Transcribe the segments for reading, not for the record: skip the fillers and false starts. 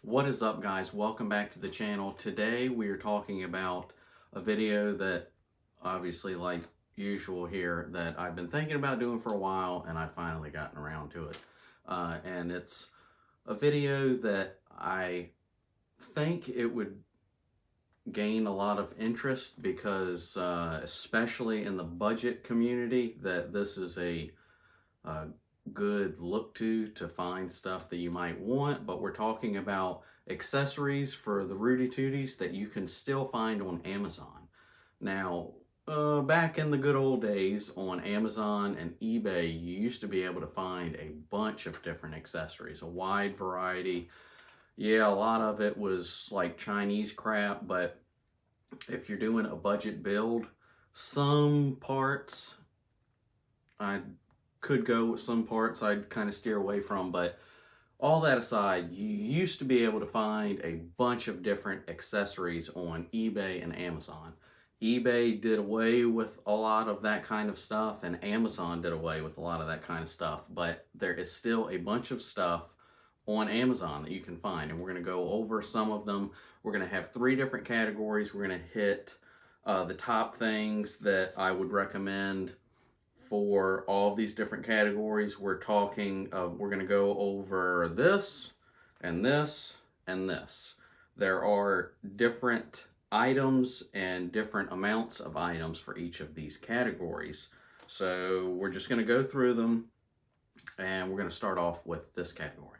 What is up, guys? Welcome back to the channel. Today we are talking about a video that, obviously like usual here, that I've been thinking about doing for a while and I've finally gotten around to it. And it's a video that I think it would gain a lot of interest because especially in the budget community, that this is a good look to find stuff that you might want. But we're talking about accessories for the Rudy Tooties that you can still find on Amazon. Now, back in the good old days on Amazon and eBay, you used to be able to find a bunch of different accessories, a wide variety. Yeah, a lot of it was like Chinese crap, but if you're doing a budget build, some parts I could go with, some parts I'd kind of steer away from. But all that aside, you used to be able to find a bunch of different accessories on eBay and Amazon. eBay did away with a lot of that kind of stuff, and Amazon did away with a lot of that kind of stuff, but there is still a bunch of stuff on Amazon that you can find, and we're going to go over some of them. We're going to have 3 different categories. We're going to hit the top things that I would recommend for all of these different categories. We're talking, we're going to go over this and this and this. There are different items and different amounts of items for each of these categories. So we're just going to go through them, and we're going to start off with this category.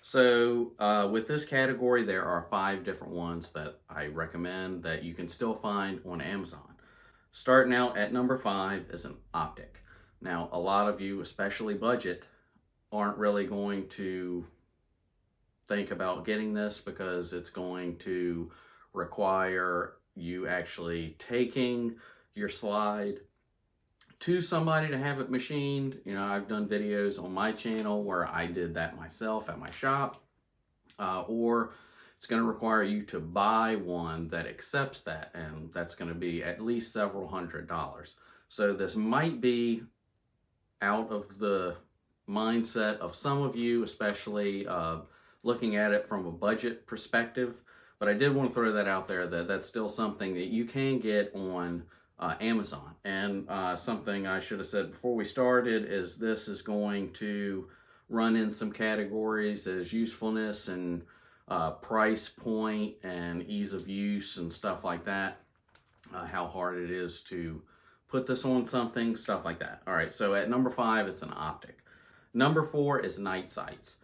So with this category, there are 5 different ones that I recommend that you can still find on Amazon. Starting out at number 5 is an OPTIC. Now, a lot of you, especially budget, aren't really going to think about getting this because it's going to require you actually taking your slide to somebody to have it machined. You know, I've done videos on my channel where I did that myself at my shop, or it's going to require you to buy one that accepts that, and that's going to be at least several $100s. So this might be out of the mindset of some of you, especially looking at it from a budget perspective. But I did want to throw that out there, that that's still something that you can get on Amazon. And something I should have said before we started is this is going to run in some categories as usefulness and price point and ease of use and stuff like that. How hard it is to put this on something, stuff like that. All right, so at number 5, it's an OPTIC. Number 4 is night sights.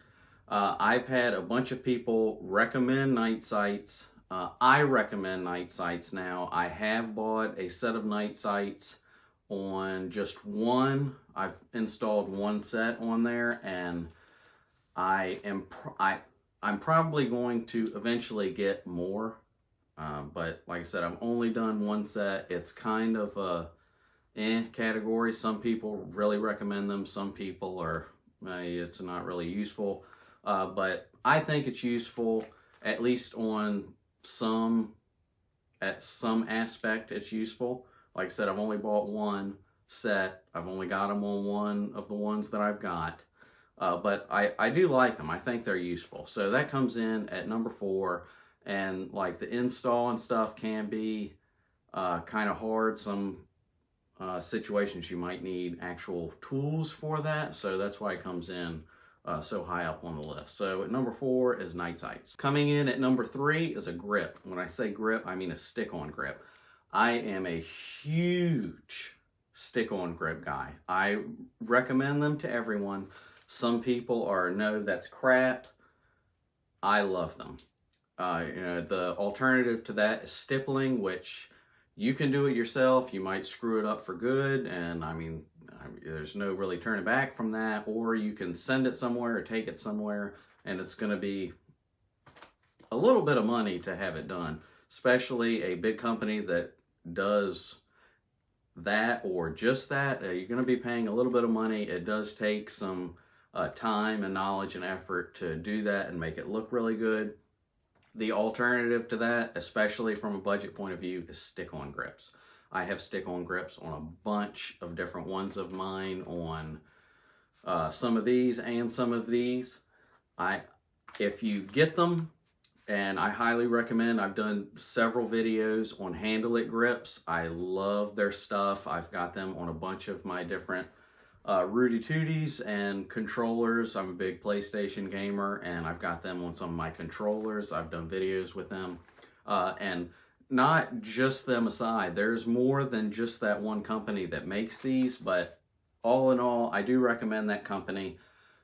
I've had a bunch of people recommend night sights. I recommend night sights now. I have bought a set of night sights on just one. I've installed one set on there, and I'm probably going to eventually get more. But like I said, I've only done one set. It's kind of a category. Some people really recommend them. Some people are, it's not really useful. But I think it's useful, at least on some aspect. It's useful. Like I said, I've only bought one set. I've only got them on one of the ones that I've got. But I do like them. I think they're useful. So that comes in at number 4. And like the install and stuff can be kind of hard. Some situations you might need actual tools for that. So that's why it comes in so high up on the list. So at number 4 is night sights. Coming in at number 3 is a grip. When I say grip, I mean a stick-on grip. I am a huge stick-on grip guy. I recommend them to everyone. Some people are, no, that's crap. I love them. You know, the alternative to that is stippling, which you can do it yourself. You might screw it up for good, and I mean, there's no really turning back from that. Or you can send it somewhere or take it somewhere, and it's going to be a little bit of money to have it done, especially a big company that does that or just that. You're going to be paying a little bit of money. It does take some time and knowledge and effort to do that and make it look really good. The alternative to that, especially from a budget point of view, is stick-on grips. I have stick-on grips on a bunch of different ones of mine, on some of these and some of these. If you get them, And I highly recommend. I've done several videos on Handle It grips. I love their stuff. I've got them on a bunch of my different Rudy Tooties and controllers. I'm a big PlayStation gamer, and I've got them on some of my controllers. I've done videos with them. And not just them aside, there's more than just that one company that makes these, but all in all, I do recommend that company.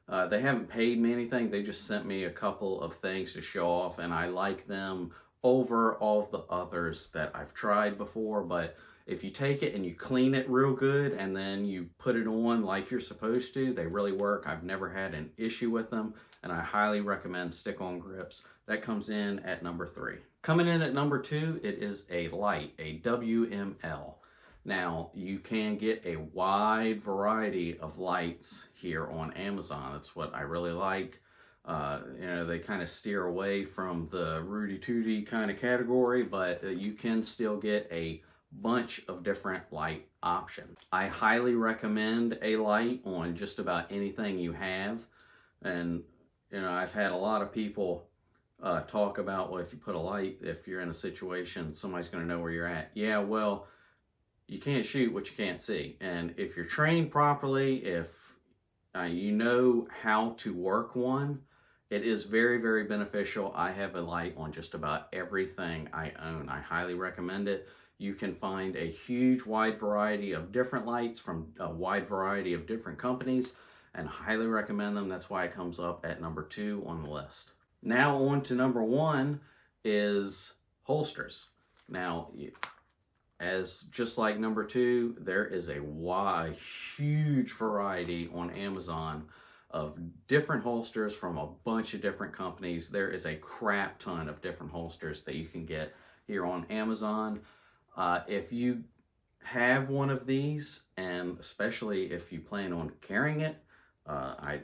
They haven't paid me anything. They just sent me a couple of things to show off, and I like them over all of the others that I've tried before. But if you take it and you clean it real good and then you put it on like you're supposed to, they really work. I've never had an issue with them, and I highly recommend stick-on grips. That comes in at number 3. Coming in at number 2, it is a light, a WML. Now, you can get a wide variety of lights here on Amazon. That's what I really like. You know, they kind of steer away from the Rudy Tooty kind of category, but you can still get a bunch of different light options. I highly recommend a light on just about anything you have. And, you know, I've had a lot of people talk about, well, if you put a light, if you're in a situation, somebody's going to know where you're at. Yeah, well, you can't shoot what you can't see. And if you're trained properly, if you know how to work one, it is very, very beneficial. I have a light on just about everything I own. I highly recommend it. You can find a huge wide variety of different lights from a wide variety of different companies, and highly recommend them. That's why it comes up at number 2 on the list. Now on to number 1 is holsters. Now, as just like number 2, there is a huge variety on Amazon of different holsters from a bunch of different companies. There is a crap ton of different holsters that you can get here on Amazon. If you have one of these, and especially if you plan on carrying it, I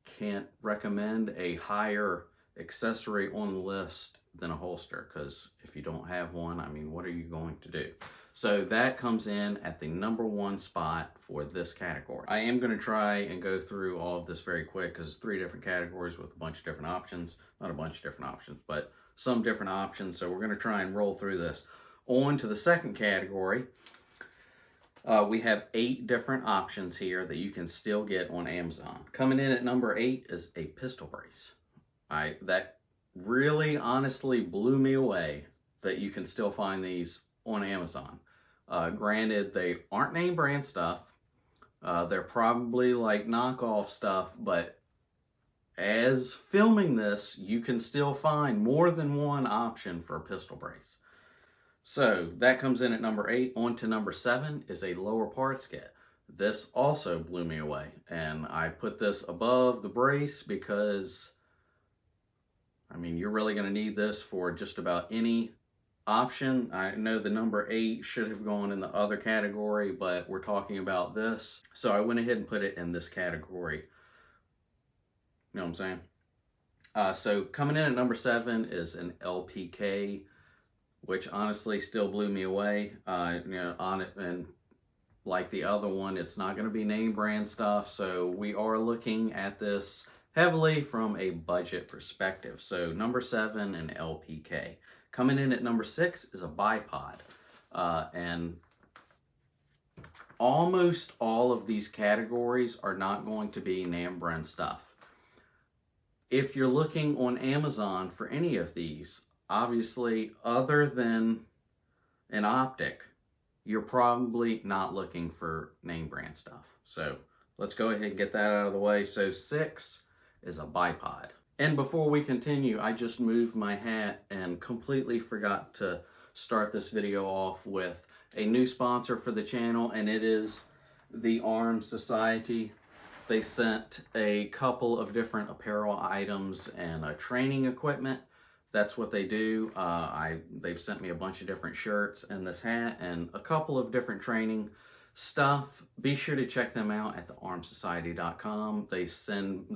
can't recommend a higher accessory on the list than a holster, because if you don't have one, I mean, what are you going to do? So that comes in at the number 1 spot for this category. I am going to try and go through all of this very quick because it's 3 different categories with a bunch of different options. Not a bunch of different options, but some different options. So we're going to try and roll through this. On to the second category. We have 8 different options here that you can still get on Amazon. Coming in at number 8 is a pistol brace. That really honestly blew me away that you can still find these on Amazon. Granted, they aren't name brand stuff. They're probably like knockoff stuff, but as filming this, you can still find more than one option for a pistol brace. So that comes in at number 8. On to number 7 is a lower parts kit. This also blew me away, and I put this above the brace because, I mean, you're really going to need this for just about any option. I know the number 8 should have gone in the other category, but we're talking about this. So I went ahead and put it in this category. You know what I'm saying? So coming in at number 7 is an LPK, which honestly still blew me away. You know, on it, and like the other one, it's not going to be name brand stuff. So we are looking at this heavily from a budget perspective. So number 7, an LPK. Coming in at number 6 is a BIPOD. And almost all of these categories are not going to be name brand stuff. If you're looking on Amazon for any of these, obviously, other than an OPTIC, you're probably not looking for name brand stuff. So let's go ahead and get that out of the way. So 6 is a BIPOD. And before we continue, I just moved my hat and completely forgot to start this video off with a new sponsor for the channel, and it is the Arms Society. They sent a couple of different apparel items and training equipment. That's what they do. They've sent me a bunch of different shirts and this hat and a couple of different training stuff. Be sure to check them out at thearmsociety.com.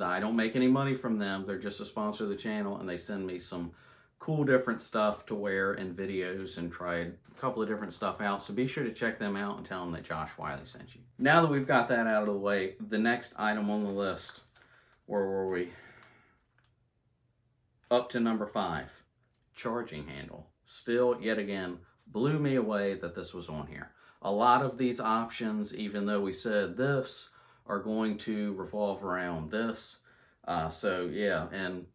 I don't make any money from them. They're just a sponsor of the channel, and they send me some cool different stuff to wear in videos and try a couple of different stuff out. So be sure to check them out and tell them that Josh Wiley sent you. Now that we've got that out of the way, the next item on the list, where were we? Up to number 5. charging handle. Still, yet again, blew me away that this was on here. A lot of these options, even though we said this, are going to revolve around this. So yeah, and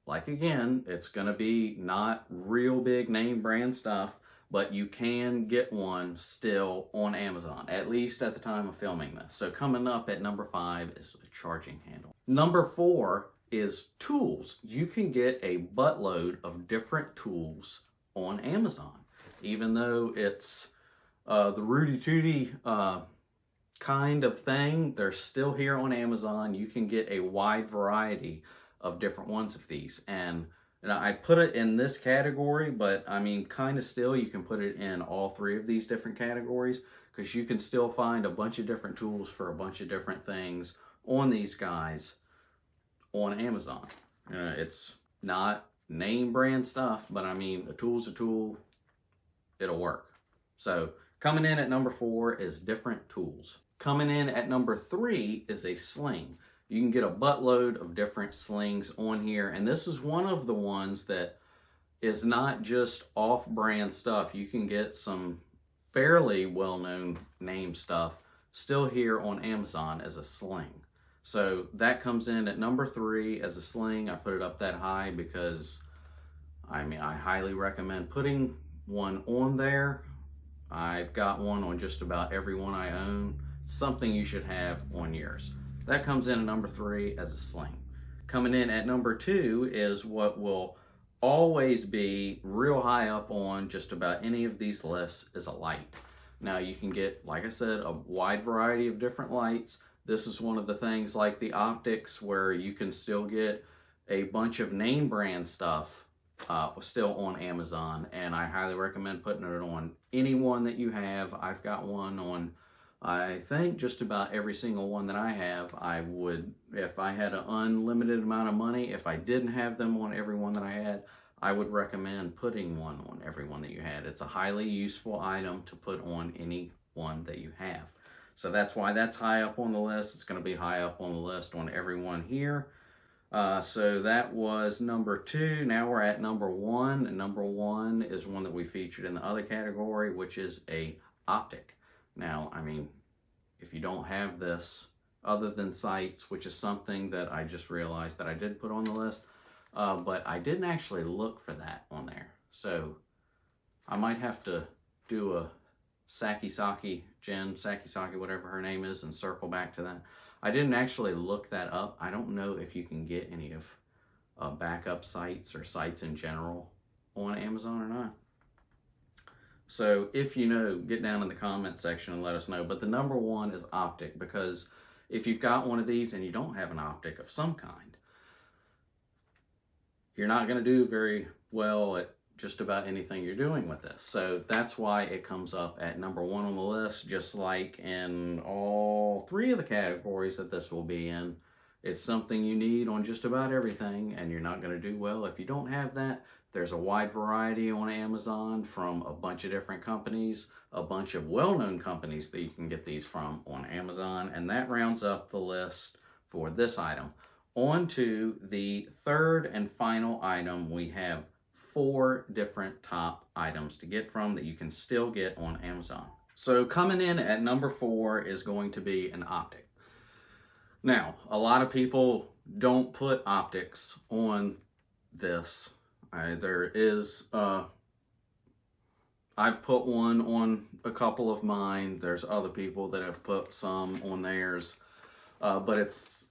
like again, it's going to be not real big name brand stuff, but you can get one still on Amazon, at least at the time of filming this. So coming up at number 5 is the charging handle. Number 4 is tools. You can get a buttload of different tools on Amazon. Even though it's the Rudy Tooty kind of thing, they're still here on Amazon. You can get a wide variety of different ones of these. And I put it in this category, but I mean, kind of still, you can put it in all 3 of these different categories, because you can still find a bunch of different tools for a bunch of different things on these guys on Amazon. It's not name brand stuff, but I mean, a tool's a tool, it'll work. So coming in at number 4 is different tools. Coming in at number 3 is a sling. You can get a buttload of different slings on here, and this is one of the ones that is not just off-brand stuff. You can get some fairly well-known name stuff still here on Amazon as a sling. So that comes in at number 3 as a sling. I put it up that high because, I mean, I highly recommend putting one on there. I've got one on just about every one I own. Something you should have on yours. That comes in at number 3 as a sling. Coming in at number 2 is what will always be real high up on just about any of these lists, is a light. Now you can get, like I said, a wide variety of different lights. This is one of the things like the OPTICs where you can still get a bunch of name brand stuff still on Amazon, and I highly recommend putting it on any one that you have. I've got one on, I think, just about every single one that I have. I would, if I had an unlimited amount of money, if I didn't have them on every one that I had, I would recommend putting one on every one that you had. It's a highly useful item to put on any one that you have. So that's why that's high up on the list. It's going to be high up on the list on every one here. So that was number 2. Now we're at number 1. And number 1 is one that we featured in the other category, which is a OPTIC. Now, I mean, if you don't have this other than sights, which is something that I just realized that I did put on the list, but I didn't actually look for that on there. So I might have to do a Jen Sakisaki, whatever her name is, and circle back to that. I didn't actually look that up. I don't know if you can get any of backup sites or sites in general on Amazon or not. So if you know, get down in the comment section and let us know. But the number 1 is OPTIC, because if you've got one of these and you don't have an OPTIC of some kind, you're not going to do very well at just about anything you're doing with this. So that's why it comes up at number 1 on the list, just like in all 3 of the categories that this will be in. It's something you need on just about everything, and you're not going to do well if you don't have that. There's a wide variety on Amazon from a bunch of different companies, a bunch of well-known companies that you can get these from on Amazon, and that rounds up the list for this item. On to the 3rd and final item. We have 4 different top items to get from that you can still get on Amazon. So coming in at number 4 is going to be an OPTIC. Now, a lot of people don't put OPTICs on this. There is, I've put one on a couple of mine. There's other people that have put some on theirs. But it's,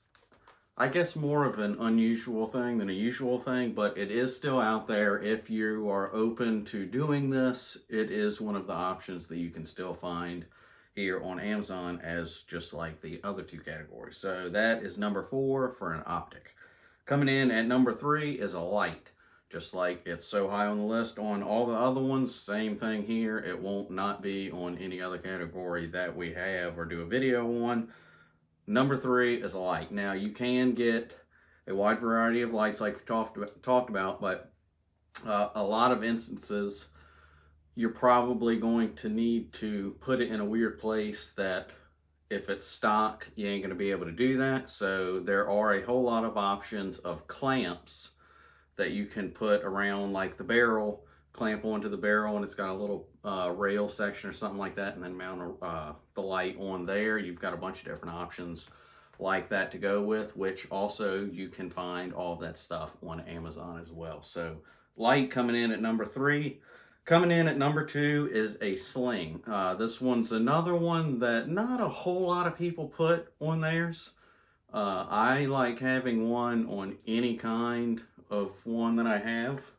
I guess, more of an unusual thing than a usual thing, but it is still out there. If you are open to doing this, it is one of the options that you can still find here on Amazon, as just like the other 2 categories. So that is number 4 for an OPTIC. Coming in at number 3 is a light. Just like it's so high on the list on all the other ones, same thing here. It won't not be on any other category that we have or do a video on. Number 3 is a light. Now, you can get a wide variety of lights like we talked about, but a lot of instances, you're probably going to need to put it in a weird place that if it's stock, you ain't going to be able to do that. So there are a whole lot of options of clamps that you can put around like the barrel, clamp onto the barrel, and it's got a little rail section or something like that, and then mount the light on there. You've got a bunch of different options like that to go with, which also you can find all of that stuff on Amazon as well. So light coming in at number 3. Coming in at number 2 is a sling. This one's another one that not a whole lot of people put on theirs. I like having one on any kind of one that I have.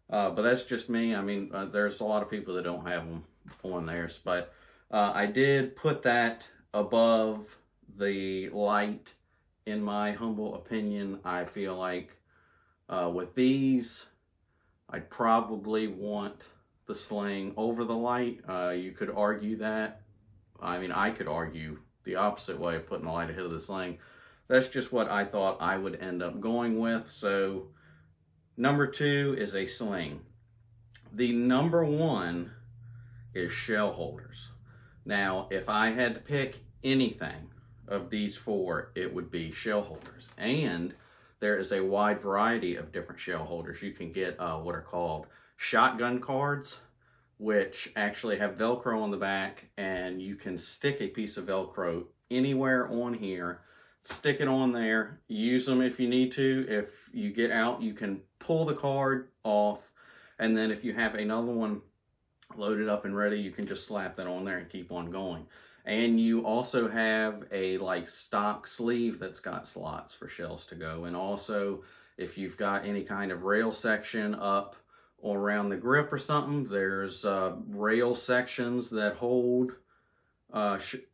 But that's just me. I mean, there's a lot of people that don't have them on theirs. But I did put that above the light, in my humble opinion. I feel like with these, I'd probably want the sling over the light. You could argue that. I mean, I could argue the opposite way of putting the light ahead of the sling. That's just what I thought I would end up going with. So number 2 is a sling. The number 1 is shell holders. Now, if I had to pick anything of these 4, it would be shell holders. And there is a wide variety of different shell holders. You can get what are called shotgun cards, which actually have Velcro on the back, and you can stick a piece of Velcro anywhere on here, stick it on there, use them if you need to. If you get out, you can pull the card off, and then if you have another one loaded up and ready, you can just slap that on there and keep on going. And you also have a like stock sleeve that's got slots for shells to go. And also, if you've got any kind of rail section up or around the grip or something, there's rail sections that hold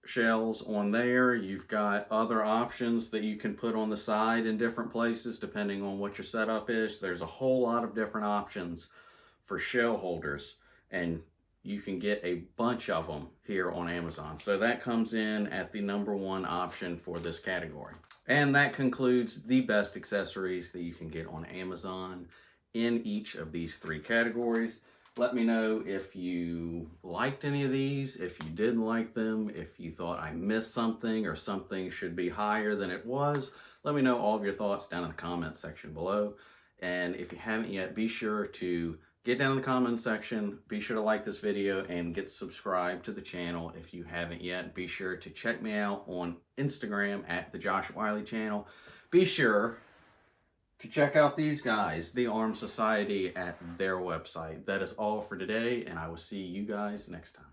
shells on there. You've got other options that you can put on the side in different places depending on what your setup is. There's a whole lot of different options for shell holders, and you can get a bunch of them here on Amazon. So that comes in at the number 1 option for this category. And that concludes the best accessories that you can get on Amazon in each of these 3 categories. Let me know if you liked any of these, if you didn't like them, if you thought I missed something or something should be higher than it was. Let me know all of your thoughts down in the comment section below. And if you haven't yet, be sure to get down in the comment section, be sure to like this video, and get subscribed to the channel if you haven't yet. Be sure to check me out on Instagram at the Josh Wiley channel. Be sure to check out these guys, the Armed Society, at their website. That is all for today, and I will see you guys next time.